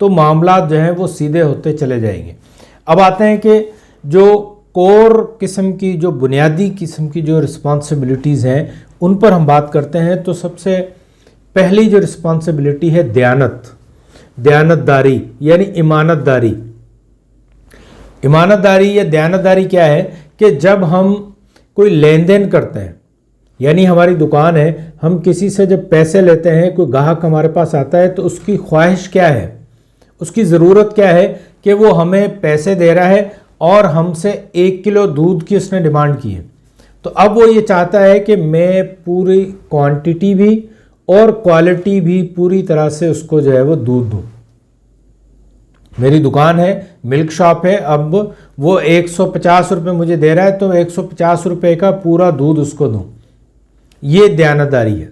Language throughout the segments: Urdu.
تو معاملات جو ہیں وہ سیدھے ہوتے چلے جائیں گے۔ اب آتے ہیں کہ جو کور قسم کی، جو بنیادی قسم کی جو رسپانسبلٹیز ہیں ان پر ہم بات کرتے ہیں۔ تو سب سے پہلی جو رسپانسبلٹی ہے دیانت داری، یعنی امانت داری۔ امانت داری یا دیانت داری کیا ہے کہ جب ہم کوئی لین دین کرتے ہیں، یعنی ہماری دکان ہے، ہم کسی سے جب پیسے لیتے ہیں، کوئی گاہک ہمارے پاس آتا ہے تو اس کی خواہش کیا ہے، اس کی ضرورت کیا ہے کہ وہ ہمیں پیسے دے رہا ہے اور ہم سے 1 کلو دودھ کی اس نے ڈیمانڈ کی ہے، تو اب وہ یہ چاہتا ہے کہ میں پوری کوانٹٹی بھی اور کوالٹی بھی پوری طرح سے اس کو جو ہے وہ دودھ دوں۔ میری دکان ہے، ملک شاپ ہے، اب وہ 150 روپے مجھے دے رہا ہے تو 150 روپے کا پورا دودھ اس کو دوں، یہ دیانت داری ہے۔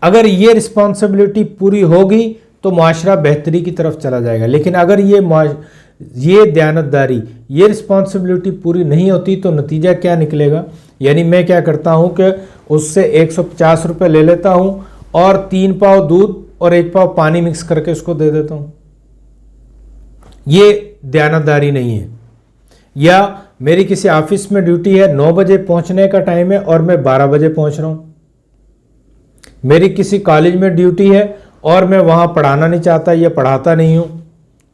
اگر یہ رسپانسبلٹی پوری ہوگی تو معاشرہ بہتری کی طرف چلا جائے گا، لیکن اگر یہ دیانت داری، یہ رسپانسبلٹی پوری نہیں ہوتی تو نتیجہ کیا نکلے گا؟ یعنی میں کیا کرتا ہوں کہ اس سے 150 روپے لے لیتا ہوں اور 3 پاؤ دودھ اور 1 پاؤ پانی مکس کر کے اس کو دے دیتا ہوں، یہ دیانت داری نہیں ہے۔ یا میری کسی آفس میں ڈیوٹی ہے، 9 بجے پہنچنے کا ٹائم ہے اور میں 12 بجے پہنچ رہا ہوں۔ میری کسی کالج میں ڈیوٹی ہے اور میں وہاں پڑھانا نہیں چاہتا یا پڑھاتا نہیں ہوں،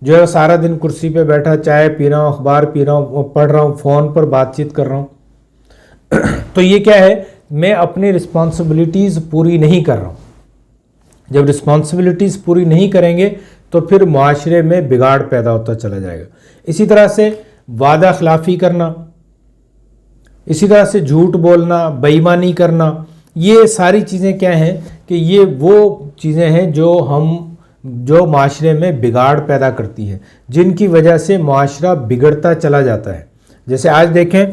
جو ہے سارا دن کرسی پہ بیٹھا چائے پی رہا ہوں، اخبار پی رہا ہوں، پڑھ رہا ہوں، فون پر بات چیت کر رہا ہوں، تو یہ کیا ہے؟ میں اپنی رسپانسبلٹیز پوری نہیں کر رہا ہوں۔ جب رسپانسبلٹیز پوری نہیں کریں گے تو پھر معاشرے میں بگاڑ پیدا ہوتا چلا جائے گا۔ اسی طرح سے وعدہ خلافی کرنا، اسی طرح سے جھوٹ بولنا، بے ایمانی کرنا، یہ ساری چیزیں کیا ہیں کہ یہ وہ چیزیں ہیں جو معاشرے میں بگاڑ پیدا کرتی ہیں، جن کی وجہ سے معاشرہ بگڑتا چلا جاتا ہے۔ جیسے آج دیکھیں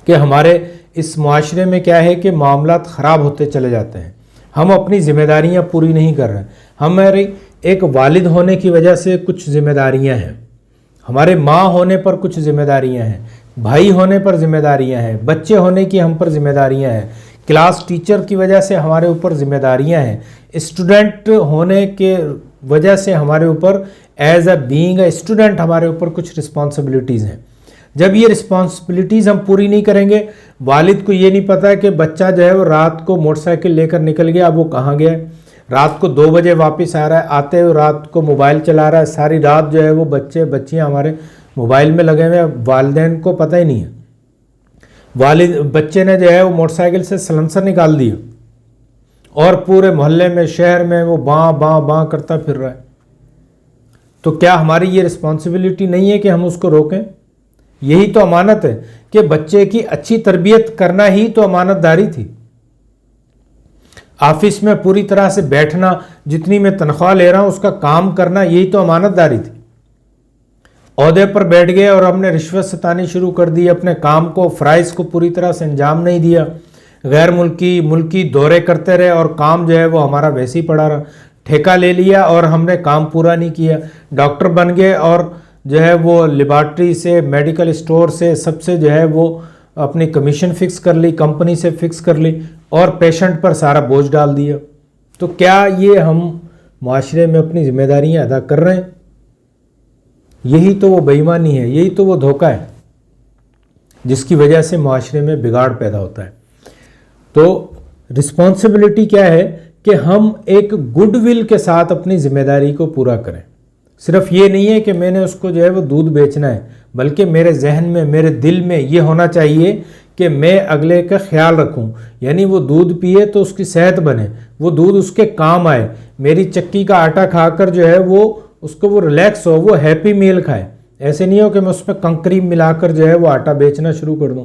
کہ ہمارے اس معاشرے میں کیا ہے کہ معاملات خراب ہوتے چلے جاتے ہیں، ہم اپنی ذمہ داریاں پوری نہیں کر رہے ہیں۔ ہمارے ایک والد ہونے کی وجہ سے کچھ ذمہ داریاں ہیں، ہمارے ماں ہونے پر کچھ ذمہ داریاں ہیں، بھائی ہونے پر ذمہ داریاں ہیں، بچے ہونے کی ہم پر ذمہ داریاں ہیں، کلاس ٹیچر کی وجہ سے ہمارے اوپر ذمہ داریاں ہیں، اسٹوڈنٹ ہونے کے وجہ سے ہمارے اوپر as a being a student ہمارے اوپر کچھ رسپانسبلٹیز ہیں۔ جب یہ رسپانسبلٹیز ہم پوری نہیں کریں گے، والد کو یہ نہیں پتا کہ بچہ جو ہے وہ رات کو موٹر سائیکل لے کر نکل گیا، اب وہ کہاں گیا ہے، رات کو 2 بجے واپس آ رہا ہے، آتے ہوئے رات کو موبائل چلا رہا ہے، ساری رات جو ہے وہ بچیاں ہمارے موبائل میں لگے ہوئے ہیں، والدین کو پتہ ہی نہیں ہے۔ بچے نے جو ہے وہ موٹر سائیکل سے سلنسر نکال دیا اور پورے محلے میں، شہر میں وہ باں باں باں کرتا پھر رہا ہے، تو کیا ہماری یہ رسپانسبلٹی نہیں ہے کہ ہم اس کو روکیں؟ یہی تو امانت ہے کہ بچے کی اچھی تربیت کرنا ہی تو امانت داری تھی۔ آفس میں پوری طرح سے بیٹھنا، جتنی میں تنخواہ لے رہا ہوں اس کا کام کرنا، یہی تو امانت داری تھی۔ عہدے پر بیٹھ گئے اور ہم نے رشوت ستانی شروع کر دی، اپنے کام کو، فرائض کو پوری طرح سے انجام نہیں دیا، غیر ملکی دورے کرتے رہے اور کام جو ہے وہ ہمارا ویسے ہی پڑا رہا، ٹھیکہ لے لیا اور ہم نے کام پورا نہیں کیا، ڈاکٹر بن گئے اور جو ہے وہ لیبارٹری سے، میڈیکل اسٹور سے، سب سے جو ہے وہ اپنی کمیشن فکس کر لی، کمپنی سے فکس کر لی اور پیشنٹ پر سارا بوجھ ڈال دیا۔ تو کیا یہ ہم معاشرے میں اپنی ذمہ داریاں ادا کر رہے ہیں؟ یہی تو وہ بے ایمانی ہے، یہی تو وہ دھوکہ ہے جس کی وجہ سے معاشرے میں بگاڑ پیدا ہوتا ہے۔ تو رسپانسبلٹی کیا ہے کہ ہم ایک گڈ ول کے ساتھ اپنی ذمہ داری کو پورا کریں۔ صرف یہ نہیں ہے کہ میں نے اس کو جو ہے وہ دودھ بیچنا ہے، بلکہ میرے ذہن میں، میرے دل میں یہ ہونا چاہیے کہ میں اگلے کا خیال رکھوں، یعنی وہ دودھ پیے تو اس کی صحت بنے، وہ دودھ اس کے کام آئے، میری چکی کا آٹا کھا کر جو ہے وہ اس کو وہ ریلیکس ہو، وہ ہیپی میل کھائے۔ ایسے نہیں ہو کہ میں اس میں کنکریم ملا کر جو ہے وہ آٹا بیچنا شروع کر دوں۔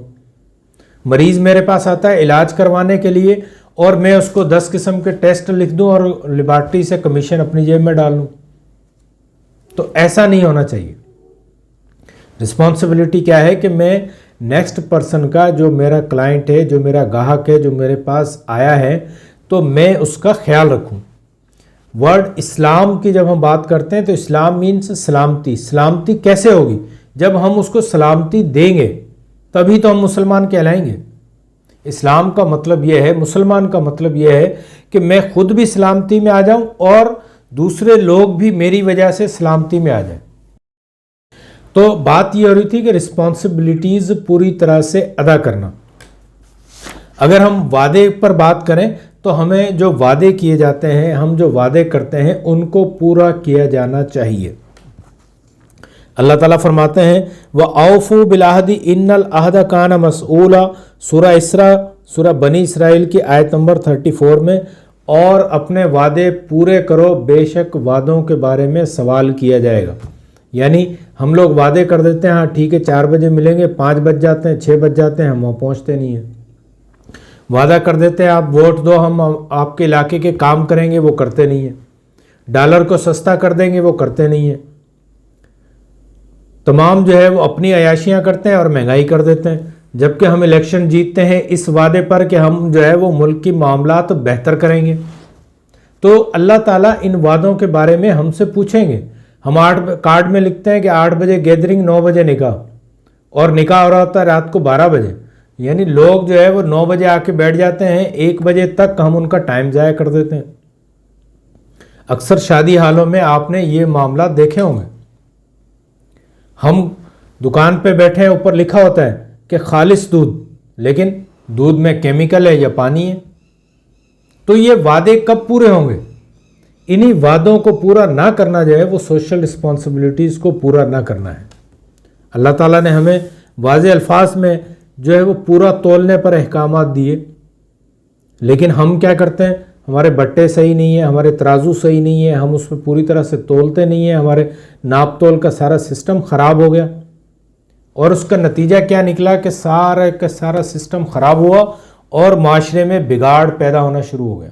مریض میرے پاس آتا ہے علاج کروانے کے لیے اور میں اس کو 10 قسم کے ٹیسٹ لکھ دوں اور لیبارٹری سے کمیشن اپنی جیب میں ڈال لوں، تو ایسا نہیں ہونا چاہیے۔ رسپانسبلٹی کیا ہے کہ میں نیکسٹ پرسن کا، جو میرا کلائنٹ ہے، جو میرا گاہک ہے، جو میرے پاس آیا ہے، تو میں اس کا خیال رکھوں۔ ورڈ اسلام کی جب ہم بات کرتے ہیں تو اسلام مینس سلامتی۔ سلامتی کیسے ہوگی؟ جب ہم اس کو سلامتی دیں گے تبھی تو ہم مسلمان کہلائیں گے۔ اسلام کا مطلب یہ ہے، مسلمان کا مطلب یہ ہے کہ میں خود بھی سلامتی میں آ جاؤں اور دوسرے لوگ بھی میری وجہ سے سلامتی میں آ جائیں. تو بات یہ ہو رہی تھی کہ رسپانسبلٹیز پوری طرح سے ادا کرنا. اگر ہم وعدے پر بات کریں تو ہمیں جو وعدے کیے جاتے ہیں، ہم جو وعدے کرتے ہیں ان کو پورا کیا جانا چاہیے. اللہ تعالیٰ فرماتے ہیں وَأَوْفُوا بِالْعَهْدِ إِنَّ الْعَهْدَ كَانَ مَسْئُولًا، سورہ اسراء، سورہ بنی اسرائیل کی آیت نمبر 34 میں. اور اپنے وعدے پورے کرو، بے شک وعدوں کے بارے میں سوال کیا جائے گا. یعنی ہم لوگ وعدے کر دیتے ہیں، ہاں ٹھیک ہے 4 بجے ملیں گے، 5 بج جاتے ہیں، 6 بج جاتے ہیں، ہم وہاں پہنچتے نہیں ہیں. وعدہ کر دیتے ہیں آپ ووٹ دو، ہم آپ کے علاقے کے کام کریں گے، وہ کرتے نہیں ہیں. ڈالر کو سستا کر دیں گے، وہ کرتے نہیں ہیں. تمام جو ہے وہ اپنی عیاشیاں کرتے ہیں اور مہنگائی کر دیتے ہیں. جبکہ ہم الیکشن جیتتے ہیں اس وعدے پر کہ ہم جو ہے وہ ملک کی معاملات بہتر کریں گے. تو اللہ تعالیٰ ان وعدوں کے بارے میں ہم سے پوچھیں گے. ہم کارڈ میں لکھتے ہیں کہ 8 بجے گیدرنگ، 9 بجے نکاح، اور نکاح ہو رہا ہوتا ہے رات کو 12 بجے. یعنی لوگ جو ہے وہ 9 بجے آ کے بیٹھ جاتے ہیں، 1 بجے تک ہم ان کا ٹائم ضائع کر دیتے ہیں. اکثر شادی حالوں میں آپ نے یہ معاملات دیکھے ہوں گے. ہم دکان پہ بیٹھے ہیں، اوپر لکھا ہوتا ہے کہ خالص دودھ، لیکن دودھ میں کیمیکل ہے یا پانی ہے. تو یہ وعدے کب پورے ہوں گے؟ انہی وعدوں کو پورا نہ کرنا جو ہے وہ سوشل رسپانسبلٹیز کو پورا نہ کرنا ہے. اللہ تعالیٰ نے ہمیں واضح الفاظ میں جو ہے وہ پورا تولنے پر احکامات دیے، لیکن ہم کیا کرتے ہیں؟ ہمارے بٹے صحیح نہیں ہیں، ہمارے ترازو صحیح نہیں ہے، ہم اس میں پوری طرح سے تولتے نہیں ہیں، ہمارے ناپ تول کا سارا سسٹم خراب ہو گیا. اور اس کا نتیجہ کیا نکلا کہ سارا کا سارا سسٹم خراب ہوا اور معاشرے میں بگاڑ پیدا ہونا شروع ہو گیا.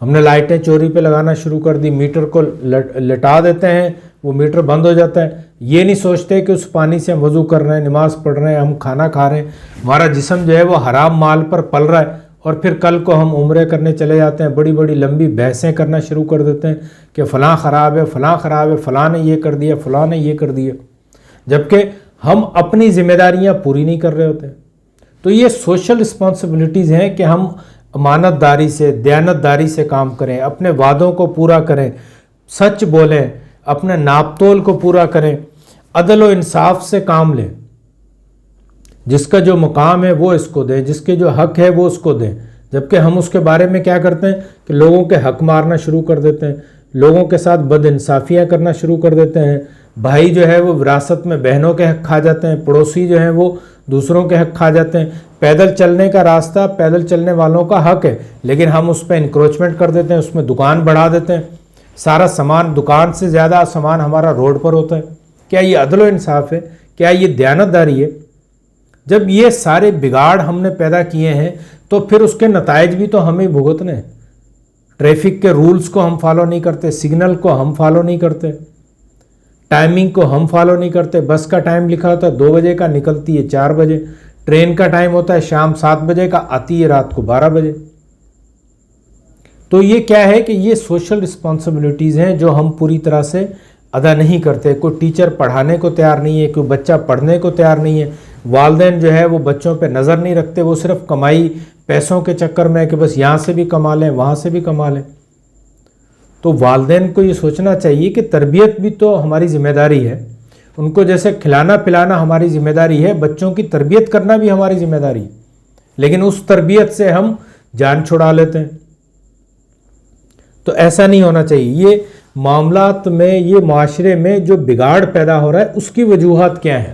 ہم نے لائٹیں چوری پہ لگانا شروع کر دی، میٹر کو لٹا دیتے ہیں، وہ میٹر بند ہو جاتا ہے. یہ نہیں سوچتے کہ اس پانی سے ہم وضو کر رہے ہیں، نماز پڑھ رہے ہیں، ہم کھانا کھا رہے ہیں، ہمارا جسم جو ہے وہ حرام مال پر پل رہا ہے. اور پھر کل کو ہم عمرے کرنے چلے جاتے ہیں، بڑی بڑی لمبی بحثیں کرنا شروع کر دیتے ہیں کہ فلاں خراب ہے، فلاں خراب ہے، فلاں نے یہ کر دیا، فلاں نے یہ کر دیا، جبکہ ہم اپنی ذمہ داریاں پوری نہیں کر رہے ہوتے. تو یہ سوشل رسپانسبلٹیز ہیں کہ ہم امانت داری سے، دیانت داری سے کام کریں، اپنے وعدوں کو پورا کریں، سچ بولیں، اپنے ناپ تول کو پورا کریں، عدل و انصاف سے کام لیں. جس کا جو مقام ہے وہ اس کو دیں، جس کے جو حق ہے وہ اس کو دیں. جبکہ ہم اس کے بارے میں کیا کرتے ہیں کہ لوگوں کے حق مارنا شروع کر دیتے ہیں، لوگوں کے ساتھ بد انصافیاں کرنا شروع کر دیتے ہیں. بھائی جو ہے وہ وراثت میں بہنوں کے حق کھا جاتے ہیں، پڑوسی جو ہیں وہ دوسروں کے حق کھا جاتے ہیں. پیدل چلنے کا راستہ پیدل چلنے والوں کا حق ہے، لیکن ہم اس پہ انکروچمنٹ کر دیتے ہیں، اس میں دکان بڑھا دیتے ہیں. سارا سامان، دکان سے زیادہ سامان ہمارا روڈ پر ہوتا ہے. کیا یہ عدل و انصاف ہے؟ کیا یہ دیانت داری ہے؟ جب یہ سارے بگاڑ ہم نے پیدا کیے ہیں تو پھر اس کے نتائج بھی تو ہمیں بھگتنے ہیں. ٹریفک کے رولز کو ہم فالو نہیں کرتے، سگنل کو ہم فالو نہیں کرتے، ٹائمنگ کو ہم فالو نہیں کرتے. بس کا ٹائم لکھا ہوتا ہے 2 بجے کا، نکلتی ہے 4 بجے. ٹرین کا ٹائم ہوتا ہے شام 7 بجے کا، آتی ہے رات کو 12 بجے. تو یہ کیا ہے کہ یہ سوشل رسپانسبلٹیز ہیں جو ہم پوری طرح سے ادا نہیں کرتے. کوئی ٹیچر پڑھانے کو تیار نہیں ہے، کوئی بچہ پڑھنے کو تیار نہیں ہے، والدین جو ہے وہ بچوں پہ نظر نہیں رکھتے، وہ صرف کمائی پیسوں کے چکر میں کہ بس یہاں سے بھی کما لیں، وہاں سے بھی کما لیں. تو والدین کو یہ سوچنا چاہیے کہ تربیت بھی تو ہماری ذمہ داری ہے. ان کو جیسے کھلانا پلانا ہماری ذمہ داری ہے، بچوں کی تربیت کرنا بھی ہماری ذمہ داری ہے. لیکن اس تربیت سے ہم جان چھڑا لیتے ہیں. تو ایسا نہیں ہونا چاہیے. یہ معاملات میں، یہ معاشرے میں جو بگاڑ پیدا ہو رہا ہے اس کی وجوہات کیا ہیں؟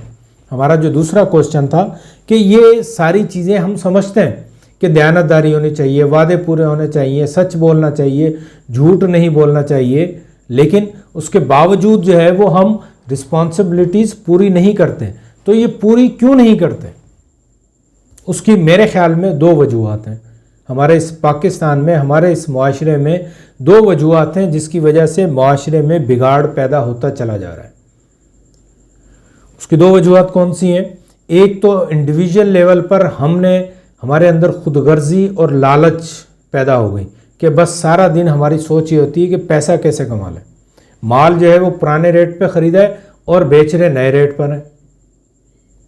ہمارا جو دوسرا کوسچن تھا کہ یہ ساری چیزیں ہم سمجھتے ہیں کہ دیانت داری ہونی چاہیے، وعدے پورے ہونے چاہیے، سچ بولنا چاہیے، جھوٹ نہیں بولنا چاہیے، لیکن اس کے باوجود جو ہے وہ ہم رسپانسبلٹیز پوری نہیں کرتے. تو یہ پوری کیوں نہیں کرتے؟ اس کی میرے خیال میں 2 وجوہات ہیں. ہمارے اس پاکستان میں، ہمارے اس معاشرے میں 2 وجوہات ہیں جس کی وجہ سے معاشرے میں بگاڑ پیدا ہوتا چلا جا رہا ہے. اس کی 2 وجوہات کون سی ہیں؟ ایک تو انڈیویجول لیول پر ہمارے اندر خود غرضی اور لالچ پیدا ہو گئی کہ بس سارا دن ہماری سوچ یہ ہوتی ہے کہ پیسہ کیسے کما لیں. مال جو ہے وہ پرانے ریٹ پہ خریدا ہے اور بیچ رہے نئے ریٹ پر ہیں.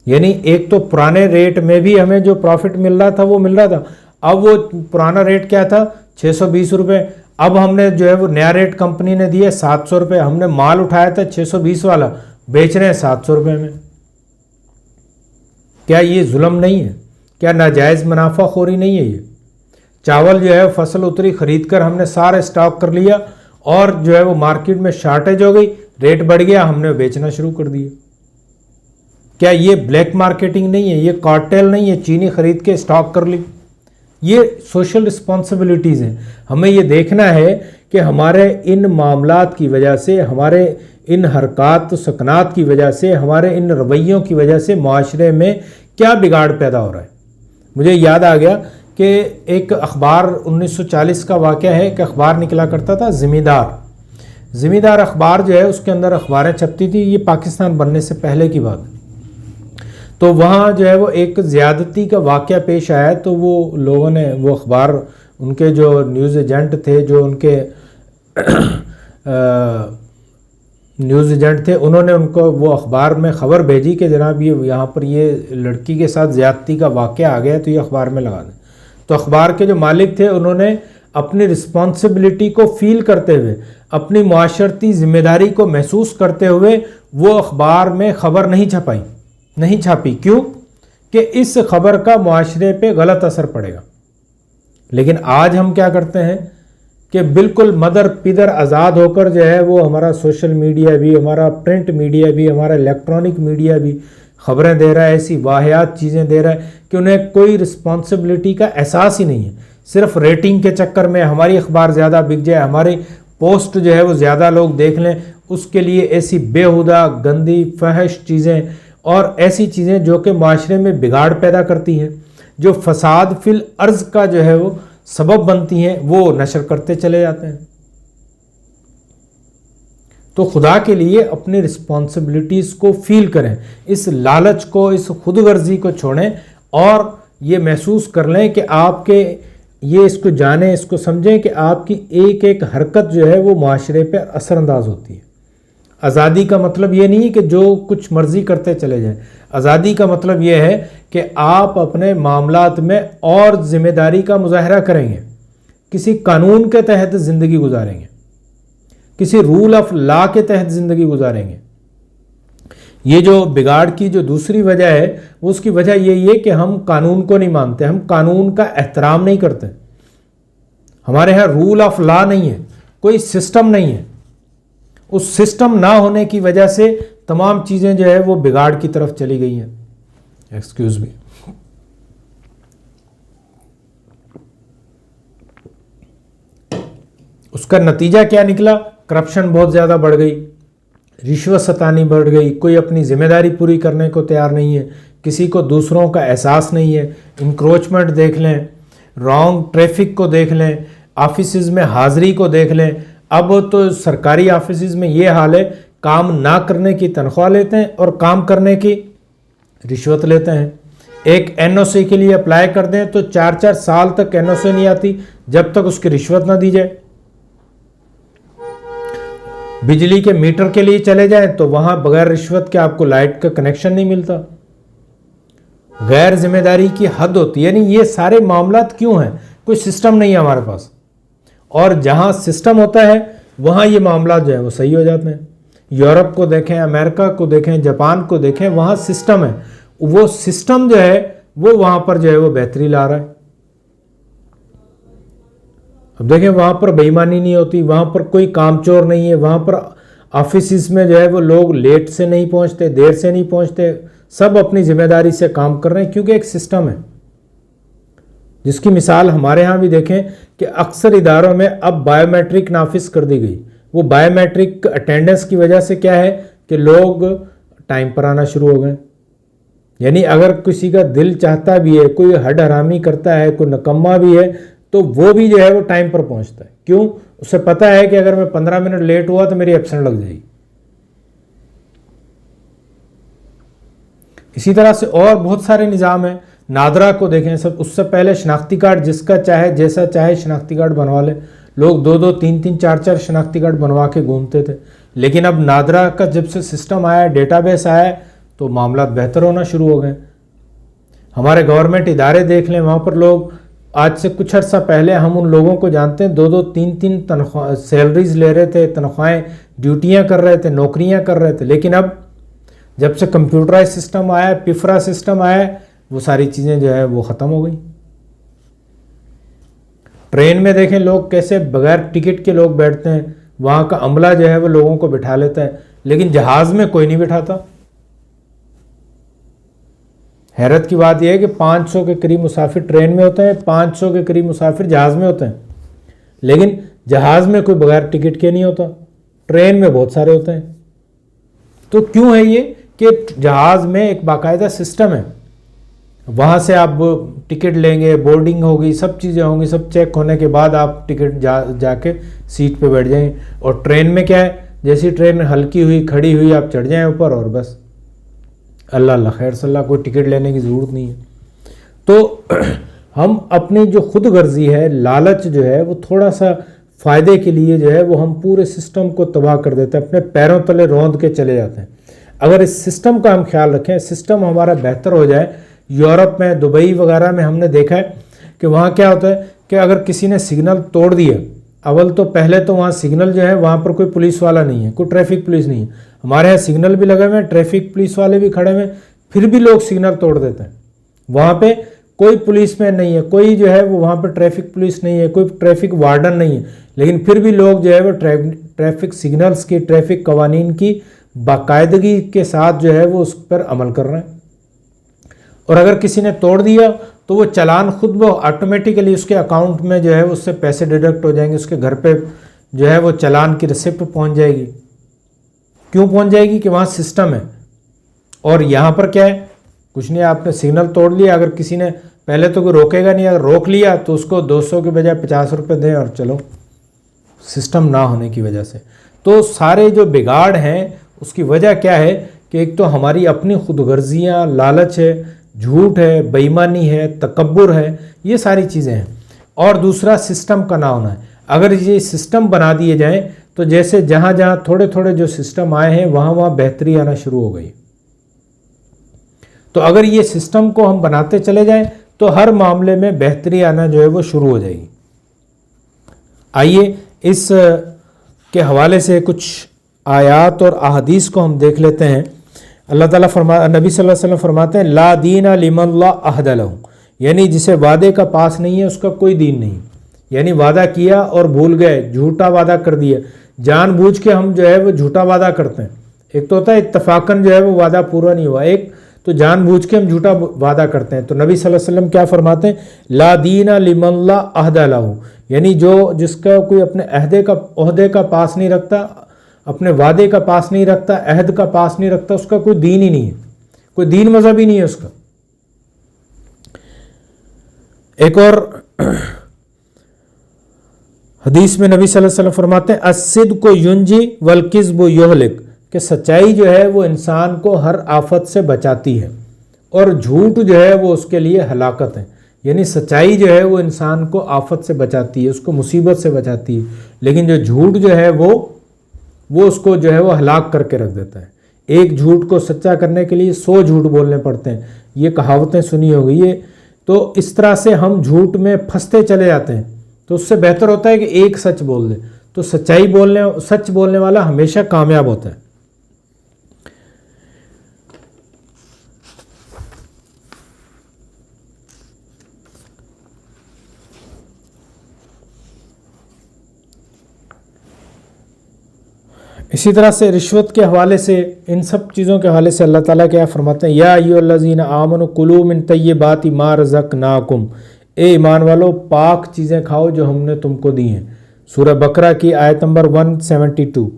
یعنی ایک تو پرانے ریٹ میں بھی ہمیں جو پروفٹ مل رہا تھا وہ مل رہا تھا. اب وہ پرانا ریٹ کیا تھا؟ 620 روپے. اب ہم نے جو ہے وہ نیا ریٹ کمپنی نے دیا 700 روپے, ہم نے مال اٹھایا تھا 620 والا, بیچ رہے ہیں 700 روپے میں. کیا یہ ظلم نہیں ہے؟ کیا ناجائز منافع خوری نہیں ہے؟ یہ چاول جو ہے فصل اتری, خرید کر ہم نے سارا اسٹاک کر لیا اور جو ہے وہ مارکیٹ میں شارٹیج ہو گئی, ریٹ بڑھ گیا, ہم نے بیچنا شروع کر دیا. کیا یہ بلیک مارکیٹنگ نہیں ہے؟ یہ کارٹیل نہیں ہے؟ چینی خرید کے اسٹاک کر لی. یہ سوشل رسپانسبلٹیز ہیں. ہمیں یہ دیکھنا ہے کہ ہمارے ان معاملات کی وجہ سے, ہمارے ان حرکات و سکنات کی وجہ سے, ہمارے ان رویوں کی وجہ سے معاشرے میں کیا بگاڑ پیدا ہو رہا ہے. مجھے یاد آ گیا کہ ایک اخبار 1940 کا واقعہ ہے. ایک اخبار نکلا کرتا تھا زمیندار اخبار جو ہے, اس کے اندر اخباریں چھپتی تھی. یہ پاکستان بننے سے پہلے کی بات. تو وہاں جو ہے وہ ایک زیادتی کا واقعہ پیش آیا, تو وہ لوگوں نے وہ اخبار, ان کے جو نیوز ایجنٹ تھے, جو ان کے نیوز ایجنٹ تھے, انہوں نے ان کو وہ اخبار میں خبر بھیجی کہ جناب یہ یہاں پر یہ لڑکی کے ساتھ زیادتی کا واقعہ آ گیا, تو یہ اخبار میں لگا دیں. تو اخبار کے جو مالک تھے, انہوں نے اپنی رسپانسبلٹی کو فیل کرتے ہوئے, اپنی معاشرتی ذمہ داری کو محسوس کرتے ہوئے وہ اخبار میں خبر نہیں چھاپی. کیوں؟ کہ اس خبر کا معاشرے پہ غلط اثر پڑے گا. لیکن آج ہم کیا کرتے ہیں کہ بالکل مدر پدر آزاد ہو کر جو ہے وہ ہمارا سوشل میڈیا بھی, ہمارا پرنٹ میڈیا بھی, ہمارا الیکٹرانک میڈیا بھی خبریں دے رہا ہے, ایسی واہیات چیزیں دے رہا ہے کہ انہیں کوئی رسپانسبلٹی کا احساس ہی نہیں ہے. صرف ریٹنگ کے چکر میں ہماری اخبار زیادہ بک جائے, ہماری پوسٹ جو ہے وہ زیادہ لوگ دیکھ لیں, اس کے لیے ایسی بےہودہ گندی فحش چیزیں اور ایسی چیزیں جو کہ معاشرے میں بگاڑ پیدا کرتی ہیں, جو فساد فی الارض کا جو ہے وہ سبب بنتی ہیں, وہ نشر کرتے چلے جاتے ہیں. تو خدا کے لیے اپنی رسپانسبلٹیز کو فیل کریں, اس لالچ کو, اس خود غرضی کو چھوڑیں اور یہ محسوس کر لیں کہ آپ کے یہ اس کو جانیں, اس کو سمجھیں کہ آپ کی ایک ایک حرکت جو ہے وہ معاشرے پہ اثر انداز ہوتی ہے. آزادی کا مطلب یہ نہیں کہ جو کچھ مرضی کرتے چلے جائیں. آزادی کا مطلب یہ ہے کہ آپ اپنے معاملات میں اور ذمہ داری کا مظاہرہ کریں گے, کسی قانون کے تحت زندگی گزاریں گے, کسی رول آف لا کے تحت زندگی گزاریں گے. یہ جو بگاڑ کی جو دوسری وجہ ہے, اس کی وجہ یہی ہے کہ ہم قانون کو نہیں مانتے, ہم قانون کا احترام نہیں کرتے. ہمارے ہاں رول آف لا نہیں ہے, کوئی سسٹم نہیں ہے. اس سسٹم نہ ہونے کی وجہ سے تمام چیزیں جو ہے وہ بگاڑ کی طرف چلی گئی ہیں. Excuse me. اس کا نتیجہ کیا نکلا؟ کرپشن بہت زیادہ بڑھ گئی, رشوت ستانی بڑھ گئی, کوئی اپنی ذمہ داری پوری کرنے کو تیار نہیں ہے, کسی کو دوسروں کا احساس نہیں ہے. انکروچمنٹ دیکھ لیں, رانگ ٹریفک کو دیکھ لیں, آفیسز میں حاضری کو دیکھ لیں. اب تو سرکاری آفیسز میں یہ حال ہے, کام نہ کرنے کی تنخواہ لیتے ہیں اور کام کرنے کی رشوت لیتے ہیں. ایک این او سی کے لیے اپلائی کر دیں تو 4 سال تک این او سی نہیں آتی جب تک اس کی رشوت نہ دی جائے. بجلی کے میٹر کے لیے چلے جائیں تو وہاں بغیر رشوت کے آپ کو لائٹ کا کنیکشن نہیں ملتا. غیر ذمہ داری کی حد ہوتی ہے. یعنی یہ سارے معاملات کیوں ہیں؟ کوئی سسٹم نہیں ہے ہمارے پاس, اور جہاں سسٹم ہوتا ہے وہاں یہ معاملات جو ہے وہ صحیح ہو جاتے ہیں. یورپ کو دیکھیں, امریکہ کو دیکھیں, جاپان کو دیکھیں, وہاں سسٹم ہے. وہ سسٹم جو ہے وہ وہاں پر جو ہے وہ بہتری لا رہا ہے. اب دیکھیں وہاں پر بے ایمانی نہیں ہوتی, وہاں پر کوئی کام چور نہیں ہے, وہاں پر آفیسز میں جو ہے وہ لوگ لیٹ سے نہیں پہنچتے, دیر سے نہیں پہنچتے, سب اپنی ذمہ داری سے کام کر رہے ہیں کیونکہ ایک سسٹم ہے. جس کی مثال ہمارے ہاں بھی دیکھیں کہ اکثر اداروں میں اب بائیو میٹرک نافذ کر دی گئی. وہ بائیو میٹرک اٹینڈنس کی وجہ سے کیا ہے کہ لوگ ٹائم پر آنا شروع ہو گئے. یعنی اگر کسی کا دل چاہتا بھی ہے, کوئی ہڈ حرامی کرتا ہے, کوئی نکما بھی ہے, تو وہ بھی جو ہے وہ ٹائم پر پہنچتا ہے. کیوں؟ اسے پتا ہے کہ اگر میں 15 منٹ لیٹ ہوا تو میری ایبسنٹ لگ جائے گی. اسی طرح سے اور بہت سارے نظام ہیں. نادرا کو دیکھیں, سب اس سے پہلے شناختی کارڈ جس کا چاہے جیسا چاہے شناختی کارڈ بنوا لے. لوگ 2 3 4 شناختی کارڈ بنوا کے گھومتے تھے. لیکن اب نادرا کا جب سے سسٹم آیا, ڈیٹا بیس آیا, تو معاملات بہتر ہونا شروع ہو گئے. ہمارے گورنمنٹ ادارے دیکھ لیں, وہاں پر لوگ آج سے کچھ عرصہ پہلے ہم ان لوگوں کو جانتے ہیں 2-2 3-3 تنخواہ سیلریز لے رہے تھے، تنخواہیں، ڈیوٹیاں کر رہے تھے، نوکریاں کر رہے تھے، لیکن اب جب سے کمپیوٹرائز سسٹم آیا، پفرا سسٹم آیا، وہ ساری چیزیں جو ہے وہ ختم ہو گئی۔ ٹرین میں دیکھیں لوگ کیسے بغیر ٹکٹ کے لوگ بیٹھتے ہیں، وہاں کا عملہ جو ہے وہ لوگوں کو بٹھا لیتا ہے، لیکن جہاز میں کوئی نہیں بٹھاتا۔ حیرت کی بات یہ ہے کہ 500 کے قریب مسافر ٹرین میں ہوتے ہیں، 500 کے قریب مسافر جہاز میں ہوتے ہیں، لیکن جہاز میں کوئی بغیر ٹکٹ کے نہیں ہوتا، ٹرین میں بہت سارے ہوتے ہیں۔ تو کیوں ہے یہ کہ جہاز میں ایک باقاعدہ سسٹم ہے، وہاں سے آپ ٹکٹ لیں گے، بورڈنگ ہوگی، سب چیزیں ہوں گی، سب چیک ہونے کے بعد آپ ٹکٹ جا کے سیٹ پہ بیٹھ جائیں گے۔ اور ٹرین میں کیا ہے، جیسی ٹرین ہلکی ہوئی کھڑی ہوئی آپ چڑھ جائیں اوپر اور بس اللہ اللہ خیر صلی اللہ، کوئی ٹکٹ لینے کی ضرورت نہیں ہے۔ تو ہم اپنی جو خود غرضی ہے، لالچ جو ہے، وہ تھوڑا سا فائدے کے لیے جو ہے وہ ہم پورے سسٹم کو تباہ کر دیتے ہیں، اپنے پیروں تلے روند کے چلے جاتے ہیں۔ اگر اس سسٹم کا ہم خیال رکھیں، سسٹم ہمارا بہتر ہو جائے، یورپ میں، دبئی وغیرہ میں ہم نے دیکھا ہے کہ وہاں کیا ہوتا ہے کہ اگر کسی نے سگنل توڑ دیا، اول تو پہلے تو وہاں سگنل جو ہے وہاں پر کوئی پولیس والا نہیں ہے، کوئی ٹریفک پولیس نہیں ہے۔ ہمارے یہاں سگنل بھی لگے ہوئے ہیں، ٹریفک پولیس والے بھی کھڑے ہوئے ہیں، پھر بھی لوگ سگنل توڑ دیتے ہیں۔ وہاں پہ کوئی پولیس مین نہیں ہے، کوئی جو ہے وہ وہاں پہ ٹریفک پولیس نہیں ہے، کوئی ٹریفک وارڈن نہیں ہے، لیکن پھر بھی لوگ جو ہے وہ ٹریفک سگنلز کی، ٹریفک قوانین کی باقاعدگی کے ساتھ جو ہے وہ اس پر عمل کر رہے ہیں۔ اور اگر کسی نے توڑ دیا تو وہ چلان خود وہ آٹومیٹیکلی اس کے اکاؤنٹ میں جو ہے اس سے پیسے ڈیڈکٹ ہو جائیں گے، اس کے گھر پہ جو ہے وہ چلان کی رسپٹ پہنچ جائے گی۔ کیوں پہنچ جائے گی؟ کہ وہاں سسٹم ہے۔ اور یہاں پر کیا ہے، کچھ نہیں، آپ نے سگنل توڑ لیا، اگر کسی نے پہلے تو کوئی روکے گا نہیں، اگر روک لیا تو اس کو 200 کے بجائے 50 روپے دیں اور چلو، سسٹم نہ ہونے کی وجہ سے۔ تو سارے جو بگاڑ ہیں اس کی وجہ کیا ہے کہ ایک تو ہماری اپنی خود غرضیاں، لالچ ہے، جھوٹ ہے، بے ایمانی ہے، تکبر ہے، یہ ساری چیزیں ہیں۔ اور دوسرا سسٹم کا نہ ہونا ہے۔ اگر یہ سسٹم بنا دیے جائیں تو جیسے جہاں جہاں تھوڑے تھوڑے جو سسٹم آئے ہیں وہاں وہاں بہتری آنا شروع ہو گئی۔ تو اگر یہ سسٹم کو ہم بناتے چلے جائیں تو ہر معاملے میں بہتری آنا جو ہے وہ شروع ہو جائے گی۔ آئیے اس کے حوالے سے کچھ آیات اور احادیث کو ہم دیکھ لیتے ہیں۔ اللہ تعالیٰ نبی صلی اللہ علیہ وسلم فرماتے ہیں لا دین لمن لا عہد لہ، یعنی جسے وعدے کا پاس نہیں ہے اس کا کوئی دین نہیں۔ یعنی وعدہ کیا اور بھول گئے، جھوٹا وعدہ کر دیا، جان بوجھ کے ہم جو ہے وہ جھوٹا وعدہ کرتے ہیں۔ ایک تو ہوتا ہے اتفاقاً جو ہے وہ وعدہ پورا نہیں ہوا، ایک تو جان بوجھ کے ہم جھوٹا وعدہ کرتے ہیں۔ تو نبی صلی اللہ علیہ وسلم کیا فرماتے ہیں، لا دین لمن لا عہد لہ، یعنی جس کا کوئی اپنے عہدے کا پاس نہیں رکھتا، اپنے وعدے کا پاس نہیں رکھتا، عہد کا پاس نہیں رکھتا، اس کا کوئی دین ہی نہیں ہے، کوئی دین مذہب ہی نہیں ہے اس کا۔ ایک اور حدیث میں نبی صلی اللہ علیہ وسلم فرماتے ہیں الصدق ینجی والکذب یہلک، کہ سچائی جو ہے وہ انسان کو ہر آفت سے بچاتی ہے اور جھوٹ جو ہے وہ اس کے لیے ہلاکت ہے۔ یعنی سچائی جو ہے وہ انسان کو آفت سے بچاتی ہے، اس کو مصیبت سے بچاتی ہے، لیکن جو جھوٹ جو ہے وہ اس کو جو ہے وہ ہلاک کر کے رکھ دیتا ہے۔ ایک جھوٹ کو سچا کرنے کے لیے 100 جھوٹ بولنے پڑتے ہیں، یہ کہاوتیں سنی ہوگی یہ۔ تو اس طرح سے ہم جھوٹ میں پھنستے چلے جاتے ہیں، تو اس سے بہتر ہوتا ہے کہ ایک سچ بول دے۔ تو سچ بولنے والا ہمیشہ کامیاب ہوتا ہے۔ اسی طرح سے رشوت کے حوالے سے، ان سب چیزوں کے حوالے سے اللہ تعالیٰ کیا فرماتے ہیں، یا ایھا الذین آمنوا کلوا من طیبات ما رزقناکم، اے ایمان والو پاک چیزیں کھاؤ جو ہم نے تم کو دی ہیں۔ سورہ بقرہ کی آیت نمبر 172۔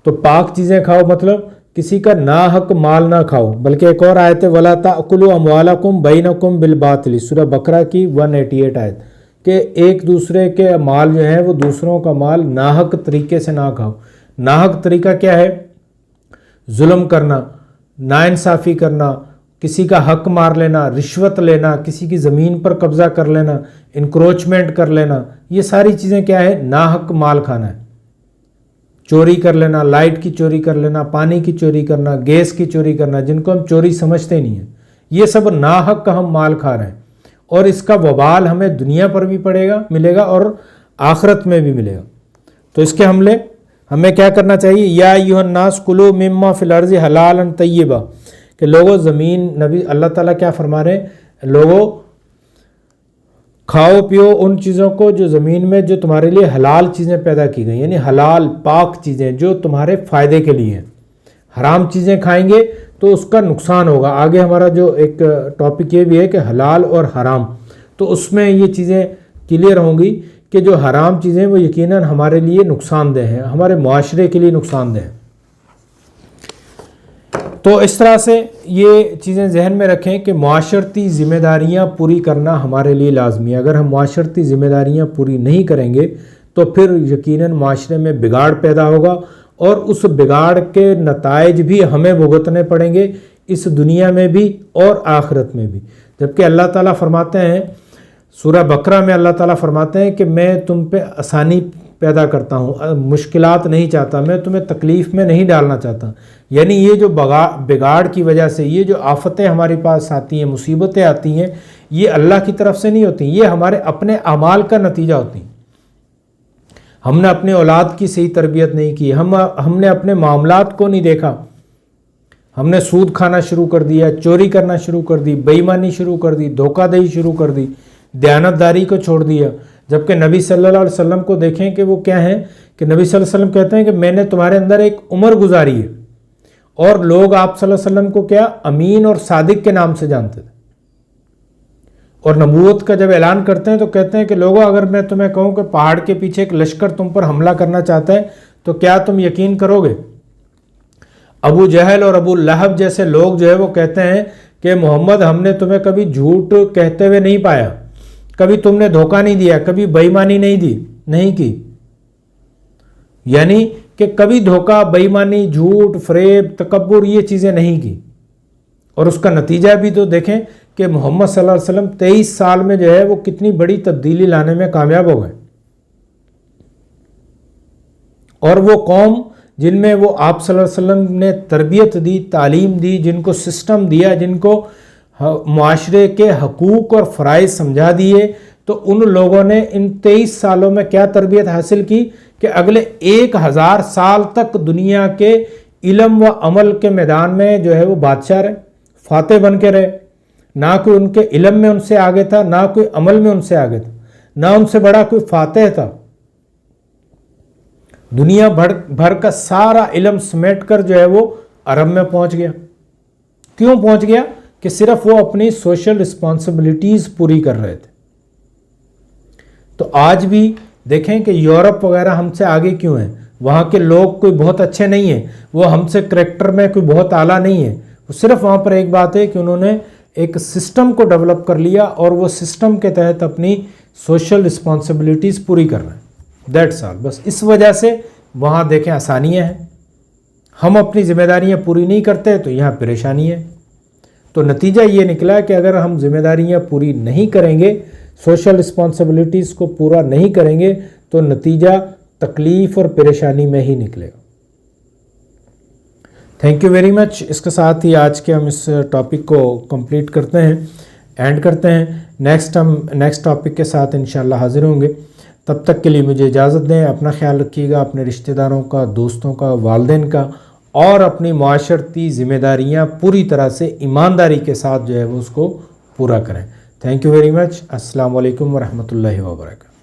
تو پاک چیزیں کھاؤ مطلب کسی کا ناحق مال نہ کھاؤ، بلکہ ایک اور آیت ہے وَلَا تَأْكُلُوا أَمْوَالَكُمْ بَيْنَكُمْ بِالْبَاطِلِ، سورہ بقرہ کی 188 آیت، کہ ایک دوسرے کے مال جو ہیں وہ دوسروں کا مال ناحق طریقے سے نہ کھاؤ۔ ناحق طریقہ کیا ہے؟ ظلم کرنا، ناانصافی کرنا، کسی کا حق مار لینا، رشوت لینا، کسی کی زمین پر قبضہ کر لینا، انکروچمنٹ کر لینا، یہ ساری چیزیں کیا ہے؟ ناحق مال کھانا ہے۔ چوری کر لینا، لائٹ کی چوری کر لینا، پانی کی چوری کرنا، گیس کی چوری کرنا، جن کو ہم چوری سمجھتے نہیں ہیں، یہ سب ناحق کا ہم مال کھا رہے ہیں۔ اور اس کا وبال ہمیں دنیا پر بھی ملے گا اور آخرت میں بھی ملے گا۔ تو اس کے ہمیں کیا کرنا چاہیے؟ یا ایھا الناس کلوا مما فی الارض حلالا طیبا، کہ لوگوں زمین، نبی اللہ تعالیٰ کیا فرما رہے ہیں؟ لوگوں کھاؤ پیو ان چیزوں کو جو زمین میں جو تمہارے لیے حلال چیزیں پیدا کی گئی، یعنی حلال پاک چیزیں جو تمہارے فائدے کے لیے ہیں۔ حرام چیزیں کھائیں گے تو اس کا نقصان ہوگا۔ آگے ہمارا جو ایک ٹاپک یہ بھی ہے کہ حلال اور حرام، تو اس میں یہ چیزیں کلیئر ہوں گی کہ جو حرام چیزیں وہ یقیناً ہمارے لیے نقصان دہ ہیں، ہمارے معاشرے کے لیے نقصان دہ ہیں۔ تو اس طرح سے یہ چیزیں ذہن میں رکھیں کہ معاشرتی ذمہ داریاں پوری کرنا ہمارے لیے لازمی ہے۔ اگر ہم معاشرتی ذمہ داریاں پوری نہیں کریں گے تو پھر یقیناً معاشرے میں بگاڑ پیدا ہوگا، اور اس بگاڑ کے نتائج بھی ہمیں بھگتنے پڑیں گے، اس دنیا میں بھی اور آخرت میں بھی۔ جبکہ اللہ تعالیٰ فرماتے ہیں سورہ بقرہ میں، اللہ تعالیٰ فرماتے ہیں کہ میں تم پہ آسانی پیدا کرتا ہوں، مشکلات نہیں چاہتا، میں تمہیں تکلیف میں نہیں ڈالنا چاہتا۔ یعنی یہ جو بگاڑ کی وجہ سے یہ جو آفتیں ہمارے پاس آتی ہیں، مصیبتیں آتی ہیں، یہ اللہ کی طرف سے نہیں ہوتی، یہ ہمارے اپنے اعمال کا نتیجہ ہوتی ہیں۔ ہم نے اپنے اولاد کی صحیح تربیت نہیں کی، ہم نے اپنے معاملات کو نہیں دیکھا، ہم نے سود کھانا شروع کر دیا، چوری کرنا شروع کر دی، بے ایمانی شروع کر دی، دھوکہ دہی شروع کر دی، دیانتداری کو چھوڑ دیا۔ جبکہ نبی صلی اللہ علیہ وسلم کو دیکھیں کہ وہ کیا ہیں، کہ نبی صلی اللہ علیہ وسلم کہتے ہیں کہ میں نے تمہارے اندر ایک عمر گزاری ہے، اور لوگ آپ صلی اللہ علیہ وسلم کو کیا امین اور صادق کے نام سے جانتے تھے۔ اور نبوت کا جب اعلان کرتے ہیں تو کہتے ہیں کہ لوگوں اگر میں تمہیں کہوں کہ پہاڑ کے پیچھے ایک لشکر تم پر حملہ کرنا چاہتا ہے تو کیا تم یقین کرو گے؟ ابو جہل اور ابو لہب جیسے لوگ جو ہے وہ کہتے ہیں کہ محمد ہم نے تمہیں کبھی جھوٹ کہتے ہوئے نہیں پایا، کبھی تم نے دھوکہ نہیں دیا، کبھی بے ایمانی نہیں کی، یعنی کہ کبھی دھوکہ، بے ایمانی، جھوٹ، فریب، تکبر یہ چیزیں نہیں کی۔ اور اس کا نتیجہ بھی تو دیکھیں کہ محمد صلی اللہ علیہ وسلم 23 سال میں جو ہے وہ کتنی بڑی تبدیلی لانے میں کامیاب ہو گئے، اور وہ قوم جن میں وہ آپ صلی اللہ علیہ وسلم نے تربیت دی، تعلیم دی، جن کو سسٹم دیا، جن کو معاشرے کے حقوق اور فرائض سمجھا دیے، تو ان لوگوں نے ان 23 سالوں میں کیا تربیت حاصل کی کہ اگلے 1000 سال تک دنیا کے علم و عمل کے میدان میں جو ہے وہ بادشاہ رہے، فاتح بن کے رہے۔ نہ کوئی ان کے علم میں ان سے آگے تھا، نہ کوئی عمل میں ان سے آگے تھا، نہ ان سے بڑا کوئی فاتح تھا۔ دنیا بھر کا سارا علم سمیٹ کر جو ہے وہ عرب میں پہنچ گیا۔ کیوں پہنچ گیا؟ کہ صرف وہ اپنی سوشل رسپانسبلٹیز پوری کر رہے تھے۔ تو آج بھی دیکھیں کہ یورپ وغیرہ ہم سے آگے کیوں ہیں؟ وہاں کے لوگ کوئی بہت اچھے نہیں ہیں، وہ ہم سے کریکٹر میں کوئی بہت اعلیٰ نہیں ہے، وہ صرف وہاں پر ایک بات ہے کہ انہوں نے ایک سسٹم کو ڈیولپ کر لیا، اور وہ سسٹم کے تحت اپنی سوشل رسپانسبلٹیز پوری کر رہے ہیں۔ That's all. بس اس وجہ سے وہاں دیکھیں آسانیاں ہیں، ہم اپنی ذمہ داریاں پوری نہیں کرتے تو یہاں پریشانی ہے۔ تو نتیجہ یہ نکلا کہ اگر ہم ذمہ داریاں پوری نہیں کریں گے، سوشل رسپانسبلٹیز کو پورا نہیں کریں گے، تو نتیجہ تکلیف اور پریشانی میں ہی نکلے گا۔ Thank you very much. اس کے ساتھ ہی آج کے ہم اس ٹاپک کو کمپلیٹ کرتے ہیں، اینڈ کرتے ہیں۔ ہم نیکسٹ ٹاپک کے ساتھ انشاءاللہ حاضر ہوں گے۔ تب تک کے لیے مجھے اجازت دیں، اپنا خیال رکھیے گا، اپنے رشتہ داروں کا، دوستوں کا، والدین کا، اور اپنی معاشرتی ذمہ داریاں پوری طرح سے ایمانداری کے ساتھ جو ہے وہ اس کو پورا کریں۔ تھینک یو ویری مچ۔ السلام علیکم ورحمۃ اللہ وبرکاتہ۔